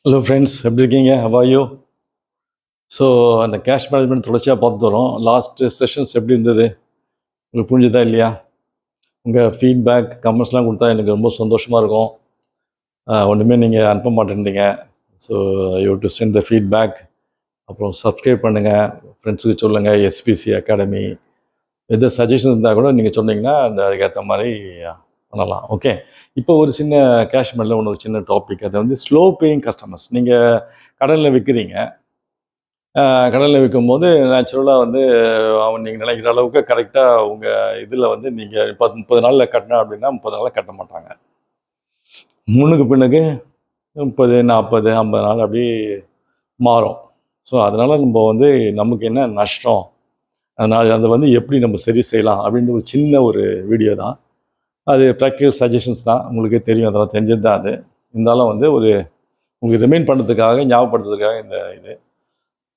Hello friends, எப்படி இருக்கீங்க? How are you? So அந்த கேஷ் மேனேஜ்மெண்ட் தொடர்ச்சியாக பார்த்து வரோம். லாஸ்ட் செஷன்ஸ் எப்படி இருந்தது? உங்களுக்கு புரிஞ்சுதா இல்லையா? உங்கள் ஃபீட்பேக் கமெண்ட்ஸ்லாம் கொடுத்தா எனக்கு ரொம்ப சந்தோஷமாக இருக்கும். ஒன்றுமே நீங்கள் அனுப்ப மாட்டேன்றீங்க. So you do send the feedback. அப்புறம் சப்ஸ்கிரைப் பண்ணுங்கள், ஃப்ரெண்ட்ஸுக்கு சொல்லுங்கள். எஸ்பிசி அகாடமி எது சஜஷன்ஸ் இருந்தால் கூட நீங்கள் சொன்னீங்கன்னா அதுக்கேற்ற மாதிரி பண்ணலாம். ஓகே, இப்போ ஒரு சின்ன கேஷ் மேனில் ஒரு சின்ன டாபிக். அது வந்து ஸ்லோ பேயிங் கஸ்டமர்ஸ். நீங்கள் கடலில் விற்கிறீங்க. கடலில் விற்கும்போது நேச்சுரலாக வந்து அவன் நீங்கள் நினைக்கிற அளவுக்கு கரெக்டாக உங்கள் இதில் வந்து நீங்கள் 30 நாளில் கட்டினா அப்படின்னா 30 நாளில் கட்ட மாட்டாங்க. முன்னுக்கு பின்னுக்கு 30, 40, 50 நாள் அப்படி மாறும். ஸோ அதனால் நம்ம வந்து நமக்கு என்ன நஷ்டம், அதனால் அதை வந்து எப்படி நம்ம சரி செய்யலாம் அப்படின்ற ஒரு சின்ன ஒரு வீடியோ தான் அது. ப்ராக்டிக்கல் சஜஷன்ஸ் தான், உங்களுக்கே தெரியும், அதெல்லாம் தெரிஞ்சது தான். அது இருந்தாலும் வந்து ஒரு உங்களுக்கு ரிமைண்ட் பண்ணுறதுக்காக, ஞாபகப்படுத்துறதுக்காக இந்த இது.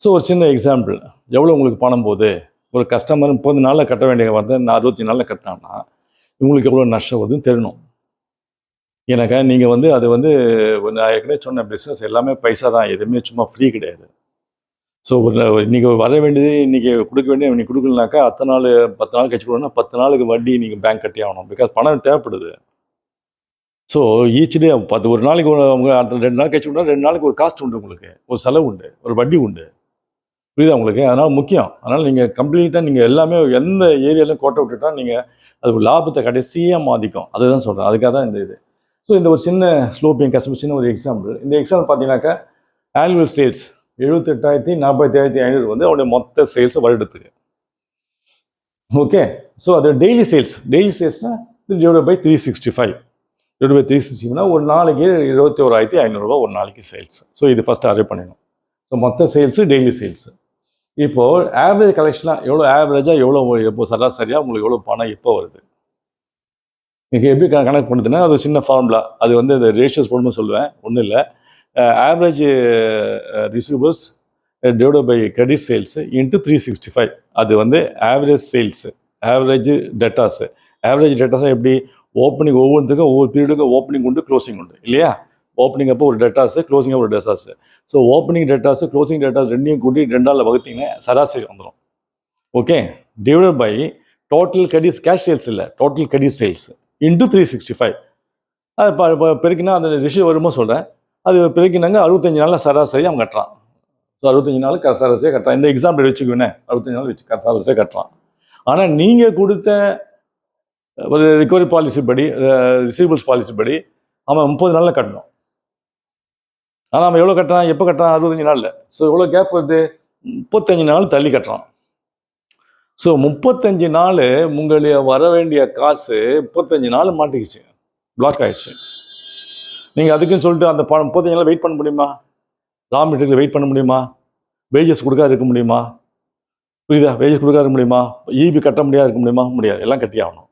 ஸோ ஒரு சின்ன எக்ஸாம்பிள், எவ்வளோ உங்களுக்கு பணம் போகுது? ஒரு கஸ்டமர் 30 நாளில் கட்ட வேண்டிய வந்து நான் 60 நாளில் கட்டினான்னா உங்களுக்கு எவ்வளோ நஷ்டம் வருதுன்னு தெரியணும். எனக்கு நீங்கள் வந்து அது வந்து நான் ஏற்கனவே சொன்ன பிஸ்னஸ் எல்லாமே பைசா தான், எதுவுமே சும்மா ஃப்ரீ கிடையாது. ஸோ ஒரு இன்றைக்கி வர வேண்டியது இன்றைக்கி கொடுக்க வேண்டியது இன்றைக்கி கொடுக்கலனாக்கா 10 நாள் 10 நாள் கழிச்சு கொடுக்கணும்னா 10 நாளுக்கு வட்டி நீங்கள் பேங்க் கட்டி ஆகணும். பிகாஸ் பணம் தேவைப்படுது. ஸோ ஈச் டே ஒரு நாளைக்கு அவங்க 2 நாள் கழிச்சு கொடுத்தா 2 நாளைக்கு ஒரு காஸ்ட் உண்டு, உங்களுக்கு ஒரு செலவு உண்டு, ஒரு வட்டி உண்டு. புரியுதா உங்களுக்கு? அதனால் முக்கியம். அதனால் நீங்கள் கம்ப்ளீட்டாக நீங்கள் எல்லாமே எந்த ஏரியாலையும் கோட்டை விட்டுட்டா நீங்கள் அது லாபத்தை கடைசியாக மாற்றிக்கும். அதுதான் சொல்கிறேன், அதுக்காக தான் இந்த இது. ஸோ இந்த ஒரு சின்ன ஸ்லோப்பிங் கஸ்டமர் சின்ன ஒரு எக்ஸாம்பிள். இந்த எக்ஸாம்பிள் பார்த்தீங்கன்னாக்கா ஆனுவல் சேல்ஸ் 78,000 47,500 வந்து அவருடைய மொத்த சேல்ஸ் வருடத்துக்கு. ஓகே, ஸோ அது டெய்லி சேல்ஸ்னால் டிவைட் பை 365. டிவைட் பை 365னா ஒரு நாளைக்கு 21,500 ஒரு நாளைக்கு சேல்ஸ். ஸோ இது ஃபஸ்ட்டு அரைவ் பண்ணிடணும். ஸோ மொத்த சேல்ஸு டெய்லி சேல்ஸு. இப்போது ஆவரேஜ் கலெக்ஷனாக எவ்வளோ, ஆவரேஜாக எவ்வளோ, எப்போ சராசரியாக உங்களுக்கு எவ்வளோ பணம் எப்போ வருது? நீங்கள் எப்படி கணக்கு பண்ணுறதுன்னா அது சின்ன ஃபார்முலா. அது வந்து இந்த ரேஷியோஸ் போடணும்னு சொல்லுவேன், ஒன்றும் இல்லை. Average receivables divide by credit sales into 365. அது வந்து average sales, average debtors. Average டெட்டாஸாக எப்படி? ஓப்பனிங் ஒவ்வொன்றுக்கும் ஒவ்வொரு பீரியடுக்கும் ஓப்பனிங் உண்டு, க்ளோசிங் உண்டு இல்லையா? ஓப்பனிங் அப்போ ஒரு டெட்டாஸு, க்ளோசிங் அப்போ ஒரு debtors. So opening debtors closing debtors ரெண்டையும் கூட்டி 2 நாளில் வகுத்தீங்கன்னா சராசரி வந்துடும். Okay, divide by total credit, cash sales இல்லை, டோட்டல் கிரெடிட் சேல்ஸ் இன்ட்டு 365. அது பெருக்கினா அந்த ரிஷியோ வரும்போது சொல்கிறேன். அது பெருக்கினாங்க 65 நாளில் சராசரி அவன் கட்டுறான். ஸோ 65 நாளுக்கு சராசரியாக கட்டுறான். இந்த எக்ஸாம்பிள் வச்சுக்குவேனே, 65 நாள் வச்சு சராசரியாக கட்டுறான். ஆனால் நீங்கள் கொடுத்த ஒரு ரிகவரி பாலிசி படி, ரிசீவபிள்ஸ் பாலிசி படி அவன் 30 நாளில் கட்டணும். ஆனால் அவன் எவ்வளோ கட்டுறான், எப்போ கட்டுறான்? 65 நாளில். ஸோ எவ்வளோ கேப் வருது? 35 நாள் தள்ளி கட்டுறான். ஸோ 35 நாள் உங்களுடைய வர வேண்டிய காசு 35 நாள் மாட்டிக்கிச்சு, பிளாக் ஆகிடுச்சு. நீங்கள் அதுக்குன்னு சொல்லிட்டு அந்த 35 நாள் வெயிட் பண்ண முடியுமா? ரா மெட்டீரியல் வெயிட் பண்ண முடியுமா? வேஜஸ் கொடுக்காது இருக்க முடியுமா? புரியுதா? வேஜஸ் கொடுக்காது இருக்க முடியுமா? இபி கட்ட முடியாது இருக்க முடியுமா? முடியாது, எல்லாம் கட்டி ஆகணும்.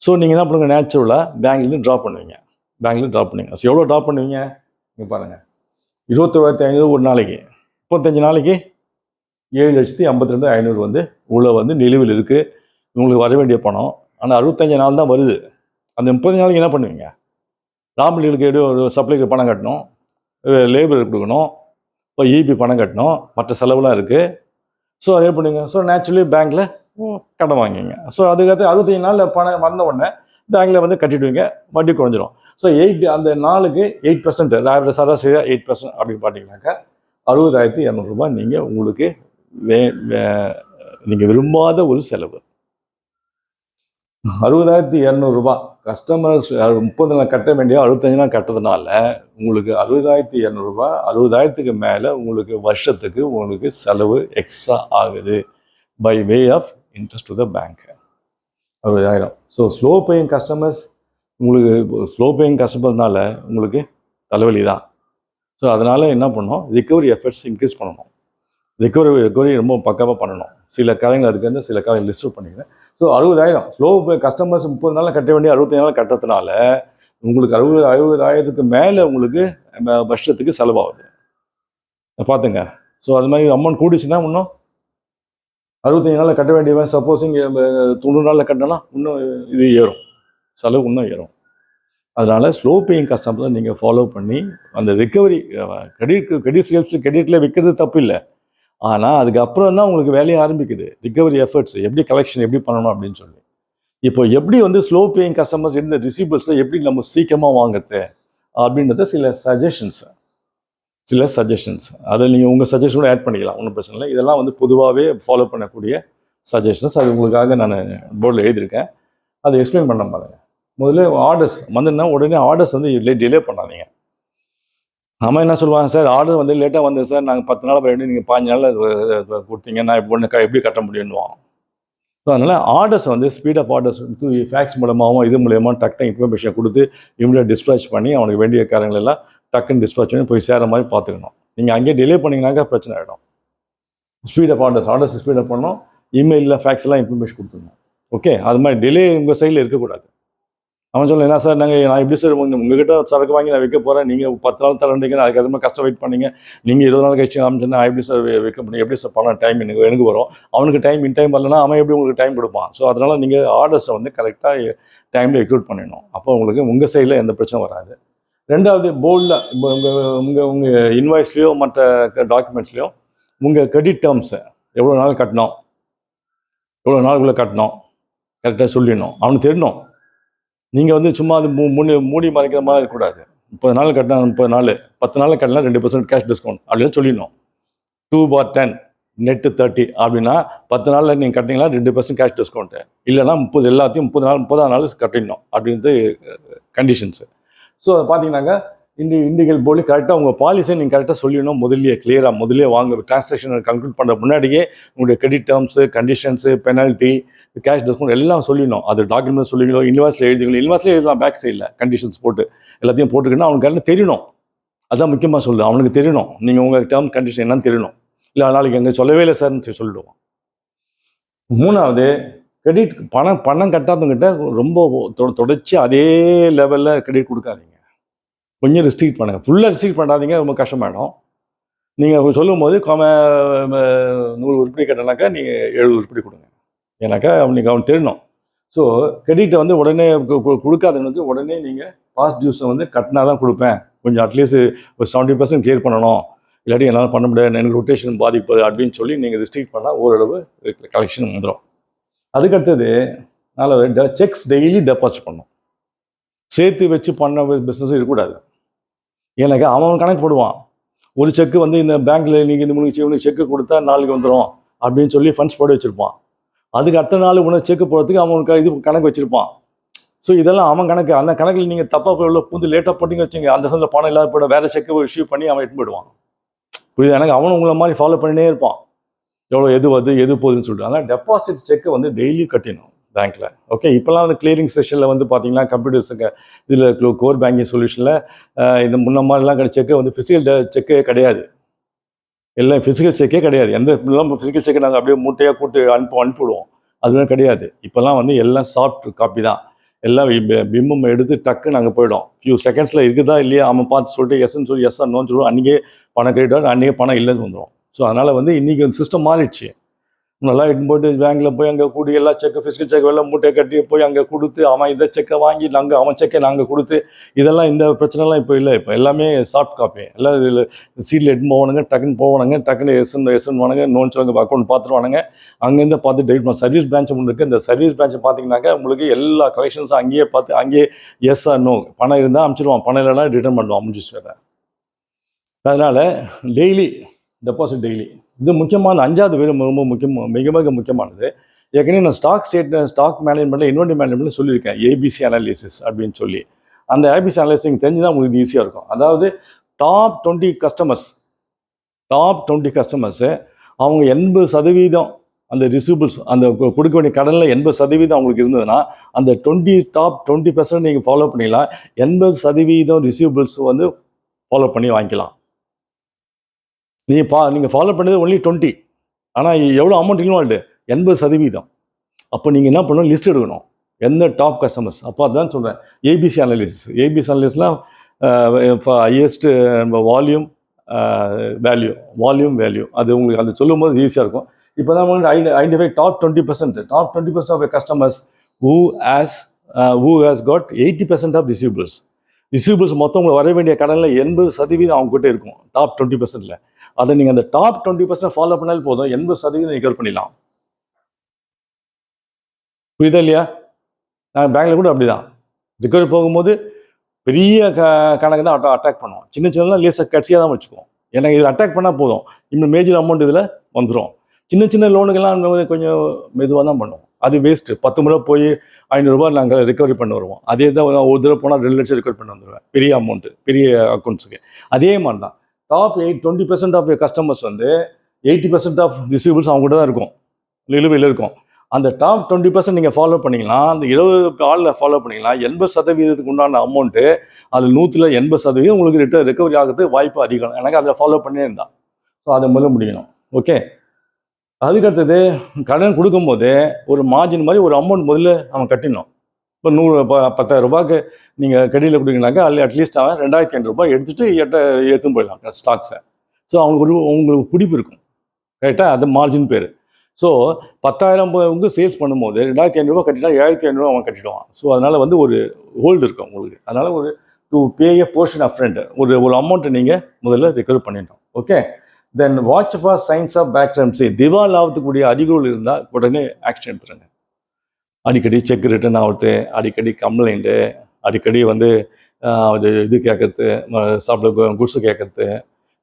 ஸோ நீங்கள் என்ன பண்ணுங்க, நேச்சுரலாக பேங்க்லேருந்து ட்ராப் பண்ணுவீங்க. ஸோ எவ்வளோ ட்ராப் பண்ணுவீங்க? நீங்கள் பாருங்கள், 21,500 ஒரு நாளைக்கு, 35 நாளைக்கு 7,52,500 வந்து உள்ள வந்து நிலுவையில் இருக்குது உங்களுக்கு வர வேண்டிய பணம். ஆனால் 65 நாள் தான் வருது. அந்த 30 நாளைக்கு என்ன பண்ணுவீங்க? ரா மெட்டீரியலுக்கு ஒரு சப்ளைக்கு பணம் கட்டணும், லேபர் கொடுக்கணும், இப்போ இபி பணம் கட்டணும், மற்ற செலவுலாம் இருக்குது. ஸோ அதே பண்ணுங்க. ஸோ நேச்சுரலி பேங்க்கில் கடன் வாங்குவீங்க. ஸோ அதுக்கடுத்து 65 நாளில் பணம் வந்த உடனே பேங்க்கில் வந்து கட்டிடுவீங்க, வட்டி குறைஞ்சிரும். ஸோ அந்த நாளுக்கு 8%, சராசரியாக 8% அப்படின்னு பார்த்தீங்கன்னாக்கா 60,200 நீங்கள் உங்களுக்கு நீங்கள் விரும்பாத ஒரு செலவு. 60,200 கஸ்டமர் 30 நாள் கட்ட வேண்டிய 65 நாள் கட்டுறதுனால உங்களுக்கு 60,200, 60,000க்கு மேலே உங்களுக்கு வருஷத்துக்கு உங்களுக்கு செலவு எக்ஸ்ட்ரா ஆகுது by way of interest to the bank. 60,000. So slow paying customers, உங்களுக்கு ஸ்லோ பேயிங் கஸ்டமர்னால உங்களுக்கு தலைவலி தான். ஸோ அதனால் என்ன பண்ணணும், ரிகவரி எஃபர்ட்ஸ் இன்க்ரீஸ் பண்ணணும். ரிகவரி ரொம்ப பக்காவாக பண்ணணும். சில காரியங்கள் அதுக்கு வந்து சில காரியங்கள் லிஸ்ட் அவுட் பண்ணிக்கிறேன். ஸோ 60,000 ஸ்லோ கஸ்டமர்ஸ் 30 நாளில் கட்ட வேண்டிய 65 நாள் கட்டுறதுனால உங்களுக்கு 60,000க்கு மேலே உங்களுக்கு வருஷத்துக்கு செலவாகுது. பார்த்துங்க. ஸோ அது மாதிரி அமௌண்ட் கூடிச்சுன்னா இன்னும் 65 நாளில் கட்ட வேண்டியவன் சப்போஸ் இங்கே 90 நாளில் கட்டினா இன்னும் இது ஏறும், செலவு இன்னும் ஏறும். அதனால் ஸ்லோ பேயிங் கஸ்டமரை நீங்கள் ஃபாலோ பண்ணி அந்த ரிக்கவரி கிரெடிட் சேல்ஸில் கிரெடிட்டில் விற்கிறது தப்பு இல்லை. ஆனால் அதுக்கப்புறம் தான் உங்களுக்கு வேலையை ஆரம்பிக்குது. ரிக்கவரி எஃபர்ட்ஸ் எப்படி கலெக்ஷன் எப்படி பண்ணணும் அப்படின்னு சொல்லி. இப்போ எப்படி வந்து ஸ்லோ பேயிங் கஸ்டமர்ஸ் இருந்த ரிசீவபிள்ஸை எப்படி நம்ம சீக்கிரமாக வாங்குறது அப்படின்றத சில சஜஷன்ஸ் அதை நீங்கள் உங்கள் சஜஷனோட ஆட் பண்ணிக்கலாம், ஒன்றும் பிரச்சனை இல்லை. இதெல்லாம் வந்து பொதுவாகவே ஃபாலோ பண்ணக்கூடிய சஜஷன்ஸ். அது உங்களுக்காக நான் போர்டில் எழுதியிருக்கேன், அதை எக்ஸ்பிளைன் பண்ண பாருங்க. முதல்ல ஆர்டர்ஸ் வந்துன்னா உடனே ஆர்டர்ஸ் வந்து டிலே பண்ணாதீங்க. நம்ம என்ன சொல்லுவாங்க, சார் ஆர்டர் வந்து லேட்டாக வந்தது சார், நாங்கள் 10 நாள் போயிட்டு நீங்கள் 15 நாளில் கொடுத்தீங்க, நான் இப்போ ஒன்று எப்படி கட்ட முடியும்னுவாங்க. ஸோ அதனால் ஆர்டர்ஸ் வந்து ஸ்பீடப் ஆர்டர்ஸ் ஃபேக்ஸ் மூலமாகவும் இது மூலயமா டக்குன்னு இன்ஃபர்மேஷன் கொடுத்து இவங்களே டிஸ்பேச் பண்ணி அவனுக்கு வேண்டிய காரியங்கள் எல்லாம் டக்குன்னு டிஸ்பேச் பண்ணி போய் சேர மாதிரி பார்த்துக்கணும். நீங்கள் அங்கேயே டிலே பண்ணிங்கனாக்கா பிரச்சனை ஆகிடும். ஸ்பீடப் ஆர்டர்ஸ் ஸ்பீடப் பண்ணணும், இமெயிலில் ஃபேக்ஸ்லாம் இன்ஃபர்மேஷன் கொடுத்துடணும். ஓகே, அது மாதிரி டிலே உங்கள் சைடில் இருக்கக்கூடாது. அவன் சொல்லணும், என்ன சார் நான் எப்படி சார் உங்ககிட்ட சரக்கு வாங்கி நான் விற்க போகிறேன், நீங்கள் 10 நாள் தரீங்க, அதுக்கு அது மாதிரி கஷ்டம் வெயிட் பண்ணீங்க, நீங்கள் 20 நாள் கழிச்சு ஆரம்பிச்சுன்னா நான் எப்படி சார் விற்க முடியும், எப்படி சார் பண்ண டைம் எனக்கு வரும், அவனுக்கு டைம் இன் டைம் வரலன்னா அவன் எப்படி உங்களுக்கு டைம் கொடுப்பான். ஸோ அதனால் நீங்கள் ஆர்டர்ஸை வந்து கரெக்டாக டைமில் எக்ஸிக்யூட் பண்ணிடணும். அப்போ உங்களுக்கு உங்கள் சைடில் எந்த பிரச்சனை வராது. ரெண்டாவது, போர்டில் இப்போ உங்கள் இன்வாய்ஸ்லேயோ மற்ற டாக்குமெண்ட்ஸ்லையோ உங்கள் கிரெடிட் டேர்ம்ஸை எவ்வளோ நாள் கட்டணும், எவ்வளோ நாளுக்குள்ளே கட்டணும் கரெக்டாக சொல்லிடணும். அவனுக்கு தெரியணும். நீங்கள் வந்து சும்மா அது மூடி மறைக்கிற மாதிரி இருக்கக்கூடாது. 30 நாள் கட்டினா 30 நாள், 10 நாள் கட்டினா 2% கேஷ் டிஸ்கவுண்ட் அப்படின்னு சொல்லிடணும். 2/10 நெட்டு 30 அப்படின்னா 10 நாளில் நீங்கள் கட்டினீங்களா 2% கேஷ் டிஸ்கவுண்ட்டு, இல்லைனா 30 எல்லாத்தையும் 30 நாள் கட்டிடணும் அப்படின்றது கண்டிஷன்ஸு. ஸோ அதை பார்த்தீங்கன்னாக்கா இண்டிகல் போலி கரெக்டாக உங்கள் பாலிசியை நீங்கள் கரெக்டாக சொல்லிடணும். முதல்லே வாங்க டிரான்சாக்ஷன் கன்க்ளூட் பண்ணுற முன்னாடியே உங்களுடைய credit terms, conditions, penalty, cash discount எல்லாம் சொல்லிடணும். அது டாக்குமெண்ட் சொல்லிக்கணும், இன்வாய்ஸில் எழுதலாம், பேக் சைடில் கண்டிஷன்ஸ் போட்டு எல்லாத்தையும் போட்டுக்கிட்டா அவனுக்கு கரெக்டாக தெரியணும். அதுதான் முக்கியமாக சொல்லுது, அவனுக்கு தெரியணும் நீங்கள் உங்கள் டேர்ம் கண்டிஷன் என்னன்னு தெரியணும். இல்லை நாளைக்கு எங்கே சொல்லவே இல்லை சார்னு சொல்லிடுவோம். மூணாவது, கிரெடிட் பணம் கட்டாதவங்கிட்ட ரொம்ப தொடர்ச்சி அதே லெவலில் கிரெடிட் கொடுக்காதீங்க. கொஞ்சம் ரெஸ்ட்ரிக்ட் பண்ணுங்கள். ஃபுல்லாக ரெஸ்ட்ரிக்ட் பண்ணாதீங்க, ரொம்ப கஷ்டமாயிடும். நீங்கள் சொல்லும் போது 100 உருப்படி கட்டினாக்கா நீங்கள் 70 உருப்படி கொடுங்க. ஏன்னாக்கா அவனுக்கு தெரியணும். ஸோ கிரெடிட்டை வந்து உடனே கொடுக்காதவனுக்கு உடனே நீங்கள் பாஸ்ட் டியூஸை வந்து கட்டினா தான் கொடுப்பேன், கொஞ்சம் அட்லீஸ்ட் ஒரு 70% கிளியர் பண்ணணும், இல்லாட்டி என்னால் பண்ண முடியாது, எனக்கு ரொட்டேஷன் பாதிப்பது அப்படின்னு சொல்லி நீங்கள் ரெஸ்ட்ரிக்ட் பண்ணால் ஓரளவு கலெக்ஷன் வந்துடும். அதுக்கடுத்தது செக்ஸ் டெய்லி டெபாசிட் பண்ணணும். சேர்த்து வச்சு பண்ண பிஸ்னஸும் இருக்கக்கூடாது. ஏன்னாக்கா அவன் கணக்கு போடுவான். ஒரு செக்கு வந்து இந்த பேங்க்கில் நீங்கள் இந்த 3 செக்கு கொடுத்தா நாளைக்கு வந்துடும் அப்படின்னு சொல்லி ஃபண்ட்ஸ் போட்டு வச்சுருப்பான். அதுக்கு அடுத்த நாள் உனக்கு செக்கு போடுறதுக்கு அவனுக்கு இது கணக்கு வச்சுருப்பான். ஸோ இதெல்லாம் அவன் கணக்கு. அந்த கணக்கில் நீங்கள் தப்பாக போய் உள்ள புது லேட்டாக போட்டிங்க வச்சுங்க, அந்த சமயத்தில் பணம் இல்லாத போய்ட வேறு செக்கு இஷ்யூ பண்ணி அவன் எட்டு போயிடுவான். புரியுது? எனக்கு அவனும் உங்களை மாதிரி ஃபாலோ பண்ணினே இருப்பான், எவ்வளோ எது போகுதுன்னு சொல்லிட்டு. அதனால் டெபாசிட் செக்கை வந்து டெய்லி கட்டிடணும் பேங்க்கில். ஓகே, இப்போலாம் வந்து கிளியரிங் செஷனில் வந்து பார்த்தீங்கன்னா கம்ப்யூட்டர்ஸுக்கு இதில் கோர் பேங்கிங் சொல்யூஷனில் இந்த முன்ன மாதிரிலாம் செக்கு வந்து ஃபிசிக்கல் செக்கே கிடையாது. எல்லாம் ஃபிசிக்கல் செக்கே கிடையாது. எந்த ஃபிசிக்கல் செக்கை நாங்கள் அப்படியே மூட்டையாக கூட்டு அனுப்பிவிடுவோம், அதுலாம் கிடையாது. இப்போல்லாம் வந்து எல்லாம் சாஃப்ட் காப்பி தான். எல்லாம் பிம்பம் எடுத்து டக்கு நாங்கள் போயிடும். ஃபியூ செகண்ட்ஸில் இருக்குதா இல்லையா அவன் பார்த்து சொல்லிட்டு எஸ்ன்னு சொல்லி எஸ் நோன்னு சொல்லுவோம். அன்றைக்கே பணம் கிரெடிட், அன்றைக்கே பணம் இல்லைன்னு வந்துடும். ஸோ அதனால் வந்து இன்றைக்கி வந்து சிஸ்டம் மாறிடுச்சு. நல்லா இட்டு போய்ட்டு பேங்க்கில் போய் அங்கே கூடி எல்லா செக்கு ஃபிசிக்கல் செக் எல்லாம் மூட்டை கட்டி போய் அங்கே கொடுத்து அவன் இதை செக்கை வாங்கி அவன் செக்கை நாங்கள் கொடுத்து இதெல்லாம் இந்த பிரச்சனைலாம் இப்போ இல்லை. இப்போ எல்லாமே சாஃப்ட் காப்பி. எல்லாம் இதில் சீட்டில் எட்டு போவானுங்க, டக்குன்னு எஸ்என் வானுங்க, நோன் சொல்லுங்க அக்கௌண்ட் பார்த்துருவானுங்க. அங்கேருந்து பார்த்து டெலிட் பண்ண சர்வீஸ் பிரான்ச் ஒன்று இருக்குது. இந்த சர்வீஸ் பிரான்ச்சை பார்த்தீங்கன்னாக்கா உங்களுக்கு எல்லா கலெக்ஷன்ஸும் அங்கேயே பார்த்து அங்கேயே எஸ் ஆர் நோ, பணம் இருந்தால் அனுப்பிச்சிடுவான், பணம் இல்லைனா ரிட்டர்ன் பண்ணுவான், முடிஞ்சிச்சு வேறு. அதனால் டெய்லி டெபாசிட் டெய்லி. இது முக்கியமான 5வது ரொம்ப மிக முக்கியமானது. ஏற்கனவே நான் ஸ்டாக் மேனேஜ்மெண்ட்டில் இன்வென்டரி மேனேஜ்மெண்ட்டில் சொல்லியிருக்கேன், ஏபிசி அனாலிசிஸ் அப்படின்னு சொல்லி. அந்த ஏபிசி அனாலிசிஸ் தெரிஞ்சு தான் உங்களுக்கு ஈஸியாக இருக்கும். அதாவது டாப் 20 கஸ்டமர்ஸு அவங்க 80% அந்த ரிசீவபிள்ஸ், அந்த கொடுக்க வேண்டிய கடனில் 80% அவங்களுக்கு இருந்ததுன்னா அந்த டாப் 20% நீங்கள் ஃபாலோ பண்ணிக்கலாம். 80% ரிசீவபிள்ஸ் வந்து ஃபாலோ பண்ணி வாங்கிக்கலாம். நீங்கள் ஃபாலோ பண்ணது ஒன்லி 20, ஆனால் எவ்வளோ அமௌண்ட் இன்வால்வ்டு 80%. அப்போ நீங்கள் என்ன பண்ணணும், லிஸ்ட் எடுக்கணும் எந்த டாப் கஸ்டமர்ஸ். அப்போ அதுதான் சொல்கிறேன், ஏபிசி அனாலிசிஸ்லாம் ஹையஸ்ட் வால்யூம் வேல்யூ அது உங்களுக்கு அது சொல்லும்போது ஈஸியாக இருக்கும். இப்போ தான் உங்களுக்கு identify top 20%. Top 20% of customers who has got 80% of receivables. Receivables மொத்தம் உங்களுக்கு வர வேண்டிய கடனில் 80% அவங்ககிட்ட இருக்கும் டாப் 20%. அதை நீங்கள் அந்த டாப் 20% ஃபாலோ பண்ணாலும் போதும் 80% ரிகவர் பண்ணிடலாம். புரியுதா இல்லையா? நாங்கள் பேங்க்கில் கூட அப்படி தான் ரிகவரி போகும்போது பெரிய கணக்கு தான் அட்டாக் பண்ணுவோம். சின்ன சின்னலாம் லேசாக கட்சியாக தான் வச்சுக்குவோம். ஏன்னா இதில் அட்டாக் பண்ணால் போதும், இன்னும் மேஜர் அமௌண்ட் இதில் வந்துடும். சின்ன சின்ன லோனுக்கெல்லாம் கொஞ்சம் மெதுவாக தான் பண்ணுவோம். அது வேஸ்ட்டு. 10 முறை போய் 500 ரூபாய் நாங்கள் ரிகவரி பண்ண வருவோம். அதே தான் ஒரு தடவை போனால் 2 லட்சம் ரிகவரி பண்ணி வந்துடுவேன், பெரிய அமௌண்ட்டு, பெரிய அக்கௌண்ட்ஸுக்கு. அதே மாதிரி தான் டாப் 20% ஆஃப் கஸ்டமர்ஸ் வந்து 80% ஆஃப் ரிசீவபிள்ஸ் அவங்ககிட்ட தான் இருக்கும், நிலுவையில் இருக்கும். அந்த டாப் 20% நீங்கள் ஃபாலோ பண்ணிக்கலாம், அந்த 20 ஆளில் ஃபாலோ பண்ணிக்கலாம், 80% உண்டான அமௌண்ட்டு அதில் 180% உங்களுக்கு ரிகவரி ஆகிறதுக்கு வாய்ப்பு அதிகம். எனக்கு அதில் ஃபாலோ பண்ணியே இருந்தான். ஸோ அதை முதல்ல முடியணும். ஓகே, அதுக்கடுத்தது கடன் கொடுக்கும்போது ஒரு மார்ஜின் மாதிரி ஒரு அமௌண்ட் முதல்ல அவன் கட்டிடணும். இப்போ 10,000 ரூபாய்க்கு நீங்கள் கடியில் கொடுக்குறீங்கனாக்கா அதில் அட்லீஸ்ட் அவன் 2,500 ரூபாய் எடுத்துகிட்டு எடுத்துன்னு போயிடலாம் ஸ்டாக்ஸை. ஸோ உங்களுக்கு பிடிப்பு இருக்கும், கரெக்டாக? அது மார்ஜின் பேர். ஸோ 10,000 சேல்ஸ் பண்ணும்போது 2,500 ரூபா கட்டினா 7,500 அவன் கட்டிடுவான். ஸோ அதனால் வந்து ஒரு ஹோல்டு இருக்கும் உங்களுக்கு. அதனால் ஒரு to pay a portion of friend ஒரு அமௌண்ட்டை நீங்கள் முதல்ல ரிகவர் பண்ணிடணும். Okay, then watch for signs of bankruptcy. திவால் ஆகிறதுக்கூடிய அறிகுறிகள் இருந்தால் உடனே ஆக்ஷன் எடுத்துருங்க. அடிக்கடி செக் ரிட்டர்ன் ஆகுறது, அடிக்கடி கம்ப்ளைண்ட்டு, அடிக்கடி வந்து இது கேட்கறது, சாப்பிட குட்ஸு கேட்கறது,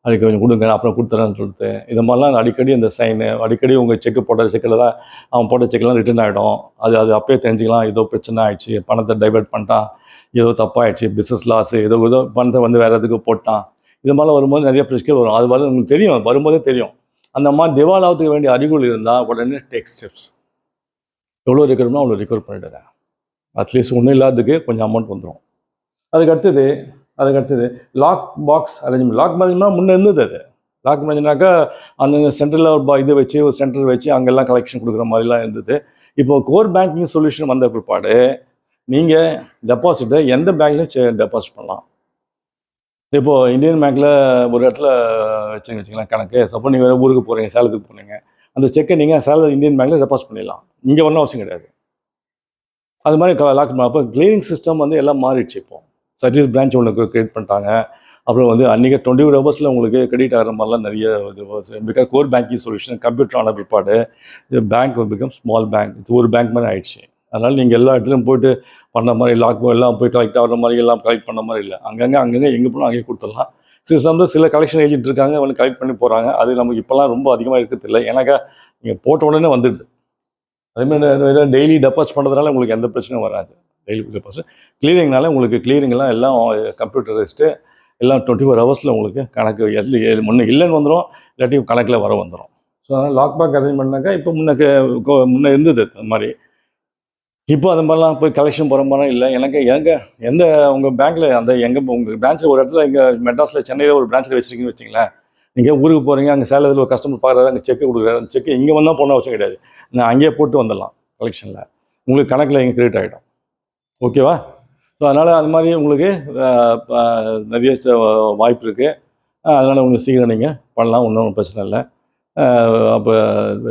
அதுக்கு கொஞ்சம் கொடுங்க அப்புறம் கொடுத்துறேன்னு சொல்லிட்டு, இது மாதிரிலாம் அடிக்கடி அந்த சைனு, அடிக்கடி உங்கள் செக்கு போட்ட செக்கில் தான் அவன் போட்ட செக்கெல்லாம் ரிட்டர்ன் ஆகிடும். அது அப்பயே தெரிஞ்சுக்கலாம், ஏதோ பிரச்சனை ஆகிடுச்சு, பணத்தை டைவெர்ட் பண்ணிட்டான், ஏதோ தப்பாகிடுச்சு, பிஸ்னஸ் லாஸு, ஏதோ பணத்தை வந்து வேறு எதுக்கு போட்டான். இது மாதிரிலாம் வரும்போது நிறைய பிரச்சனைகள் வரும். அது உங்களுக்கு தெரியும், வரும்போதே தெரியும். அந்த மாதிரி திவால் ஆகிறதுக்கு வேண்டிய அறிகுறி இருந்தால் உடனே டேக் ஸ்டெப்ஸ். எவ்வளோ ரிகவர்னா அவ்வளோ ரிகவர் பண்ணிவிடுறேன். அட்லீஸ்ட் ஒன்றும் இல்லாததுக்கு கொஞ்சம் அமௌண்ட் வந்துடும். அதுக்கடுத்தது lock box arrangement. Lock management முன்னே இருந்தது. அது லாக் மேனேஜ்மெண்ட்னாக்கா அந்த சென்ட்ரலில் ஒரு இது வச்சு ஒரு சென்டர் வச்சு அங்கெல்லாம் கலெக்ஷன் கொடுக்குற மாதிரிலாம் இருந்தது. இப்போது கோர் பேங்கிங் சொல்யூஷன் வந்த பிற்பாடு நீங்கள் டெபாசிட்டை எந்த பேங்க்லையும் டெபாசிட் பண்ணலாம். இப்போது இந்தியன் பேங்க்கில் ஒரு இடத்துல வச்சுக்கலாம் கணக்கு. சப்போஸ் நீங்கள் வேறு ஊருக்கு போகிறீங்க, சேலத்துக்கு போகிறீங்க, அந்த செக்கை நீங்கள் சேலரி இந்தியன் பேங்க்கில் டெபாசிட் பண்ணிடலாம். இங்கே ஒன்றும் அவசியம் கிடையாது. அது மாதிரி லாக். அப்போ கிளியரிங் சிஸ்டம் வந்து எல்லாம் மாறிடுச்சு. இப்போது சர்வீஸ் பிரான்ச் ஒன்று க்ரியேட் பண்ணிட்டாங்க. அப்புறம் வந்து அன்றைக்கி 24 ஹவர்ஸில் உங்களுக்கு கிரெடிட் ஆகிற மாதிரிலாம் நிறைய இது. Because core banking solution computer ஆன பிற்பாடு பேங்க் பிகம் ஸ்மால் பேங்க், ஒரு பேங்க் மாதிரி ஆகிடுச்சு. அதனால் நீங்கள் எல்லா இடத்துலையும் போய்ட்டு பண்ண மாதிரி லாக் எல்லாம் போய் கலெக்ட் ஆகிற மாதிரி எல்லாம் கலெக்ட் பண்ண மாதிரி இல்லை. அங்கங்கே எங்கே போனால் அங்கேயே கொடுத்துடலாம். சில கலெக்ஷன் ஏஜென்ட் இருக்காங்க, வந்து கலெக்ட் பண்ணி போகிறாங்க. அது நமக்கு இப்போலாம் ரொம்ப அதிகமாக இருக்கிறது இல்லை, ஏன்னாக்கா நீங்கள் போட்ட உடனே வந்துடுது. அதேமாதிரி டெய்லி டெபாசிட் பண்ணுறதுனால உங்களுக்கு எந்த பிரச்சனையும் வராது. டெய்லி டெபாசிட் கிளியரிங்னால உங்களுக்கு கிளியரிங்லாம் எல்லாம் கம்ப்யூட்டரைஸ்டு, எல்லாம் 24 ஹவர்ஸில் உங்களுக்கு கணக்கு முன்னே இல்லைன்னு வந்துடும், இல்லாட்டி கணக்கில் வர வந்துடும். ஸோ அதனால் லாக் பேக் அரேஞ்ச் பண்ணாக்கா இப்போ முன்னே இருந்தது அது மாதிரி. இப்போ அது மாதிரிலாம் போய் கலெக்ஷன் போகிற மாதிரிலாம் இல்லை. எந்த உங்கள் பேங்க்கில் உங்கள் பிரான்ச்சில் ஒரு இடத்துல இங்கே மெட்ராஸில் சென்னையில் ஒரு பிரான்ச்சில் வச்சுருக்கீங்கன்னு வச்சிங்களேன். நீங்கள் ஊருக்கு போகிறீங்க, அங்கே சேலத்தில் ஒரு கஸ்டமர் பார்க்குறாரு, அங்கே செக்கு கொடுக்குறாரு, அந்த செக்கு இங்கே வந்தால் போன அவசியம் கிடையாது, நான் அங்கேயே போட்டு வந்துடலாம் கலெக்ஷனில். உங்களுக்கு கணக்கில் இங்கே கிரியேட் ஆகிடும். ஓகேவா? ஸோ அதனால் அது மாதிரி உங்களுக்கு நிறைய வாய்ப்பு இருக்குது. அதனால் உங்களுக்கு சீக்கிரம் நீங்கள் பண்ணலாம், ஒன்றும் பிரச்சனை இல்லை. அப்போ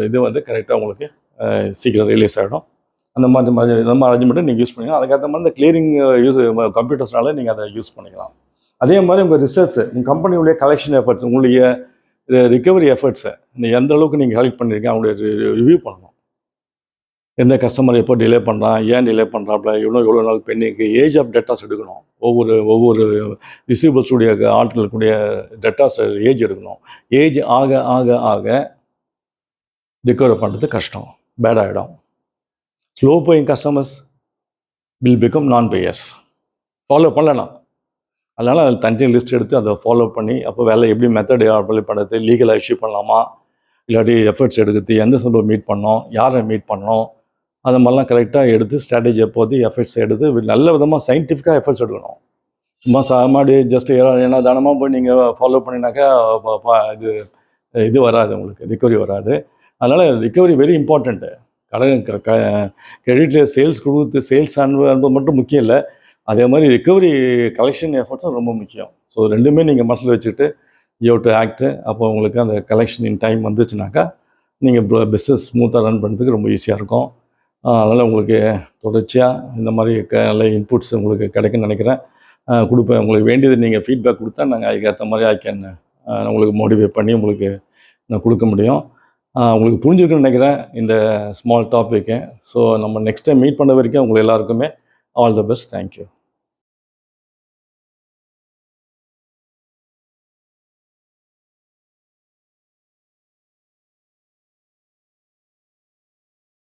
இது வந்து கரெக்டாக உங்களுக்கு சீக்கிரம் ரிலீஸ் ஆகிடும். அந்த மாதிரி அரேஞ்ச்மெண்ட்டு நீங்கள் யூஸ் பண்ணிக்கலாம். அதுக்கேற்ற மாதிரி இந்த கிளியரிங் கம்ப்யூட்டர்ஸ்னால நீங்கள் அதை யூஸ் பண்ணிக்கலாம். அதே மாதிரி உங்கள் ரிசர்ச், உங்கள் கம்பெனியுடைய கலெக்ஷன் எஃபர்ட்ஸ், உங்களுடைய ரிகவரி எஃபர்ட்ஸை நீங்கள் எந்த அளவுக்கு நீங்கள் கலெக்ட் பண்ணியிருக்கீங்க அவங்களுடைய ரிவ்யூ பண்ணணும். எந்த கஸ்டமர் எப்போ டிலே பண்ணுறான், ஏன் டிலே பண்ணுறாப்புல, எவ்வளோ நாள் பெண்டிங்கு, ஏஜ் ஆஃப் டெட்டாஸ் எடுக்கணும். ஒவ்வொரு ரிசீவபிள்ஸுடைய ஆட்களுக்குடைய டெட்டாஸ் ஏஜ் எடுக்கணும். ஏஜ் ஆக ஆக ஆக ரிகவர் பண்ணுறது கஷ்டம், பேட் ஆகிடும். Slow paying customers will become நான் பேயர்ஸ். ஃபாலோ பண்ணலாம். அதனால் அதில் தனி லிஸ்ட் எடுத்து அதை ஃபாலோ பண்ணி அப்போ வேலை எப்படி மெத்தட் அப்ளை பண்ணுறது, லீகலாக இஷ்யூ பண்ணலாமா, இல்லாட்டி எஃபர்ட்ஸ் எடுக்கிறது, எந்த சம்பளம் மீட் பண்ணோம், யாரை மீட் பண்ணோம், அது மாதிரிலாம் கரெக்டாக எடுத்து ஸ்ட்ராட்டஜி எப்போது எஃபர்ட்ஸ் எடுத்து நல்ல விதமாக சயின்டிஃபிக்காக எஃபர்ட்ஸ் எடுக்கணும். சும்மா சாமாடி ஜஸ்ட் ஏன்னா தானமாக போய் நீங்கள் ஃபாலோ பண்ணினாக்கா இது வராது, உங்களுக்கு ரிகவரி வராது. அதனால் ரிகவரி வெரி இம்பார்ட்டண்ட்டு. கிரெடிட்டில் சேல்ஸ் கொடுத்து சேல்ஸ் அனுபவம் மட்டும் முக்கியம் இல்லை, அதே மாதிரி ரிகவரி கலெக்ஷன் எஃபர்ட்ஸும் ரொம்ப முக்கியம். ஸோ ரெண்டுமே நீங்கள் மனசில் வச்சுக்கிட்டு யூ டு ஆக்ட். அப்போ உங்களுக்கு அந்த கலெக்ஷன் இன் டைம் வந்துச்சுனாக்கா நீங்கள் பிஸ்னஸ் ஸ்மூத்தாக ரன் பண்ணுறதுக்கு ரொம்ப ஈஸியாக இருக்கும். அதனால் உங்களுக்கு தொடர்ச்சியாக இந்த மாதிரி நல்ல இன்புட்ஸ் உங்களுக்கு கிடைக்குன்னு நினைக்கிறேன். கொடுப்பேன். உங்களுக்கு வேண்டியது நீங்கள் ஃபீட்பேக் கொடுத்தா நாங்கள் அதுக்கேற்ற மாதிரி ஐ கேன் உங்களுக்கு மோட்டிவேட் பண்ணி உங்களுக்கு நான் கொடுக்க முடியும். உங்களுக்கு புரிஞ்சிருக்குன்னு நினைக்கிறேன் இந்த ஸ்மால் டாப்பிக்கு. ஸோ நம்ம நெக்ஸ்ட் டைம் மீட் பண்ண வரைக்கும் உங்களுக்கு எல்லாருக்குமே ஆல் த பெஸ்ட். தேங்க்யூ.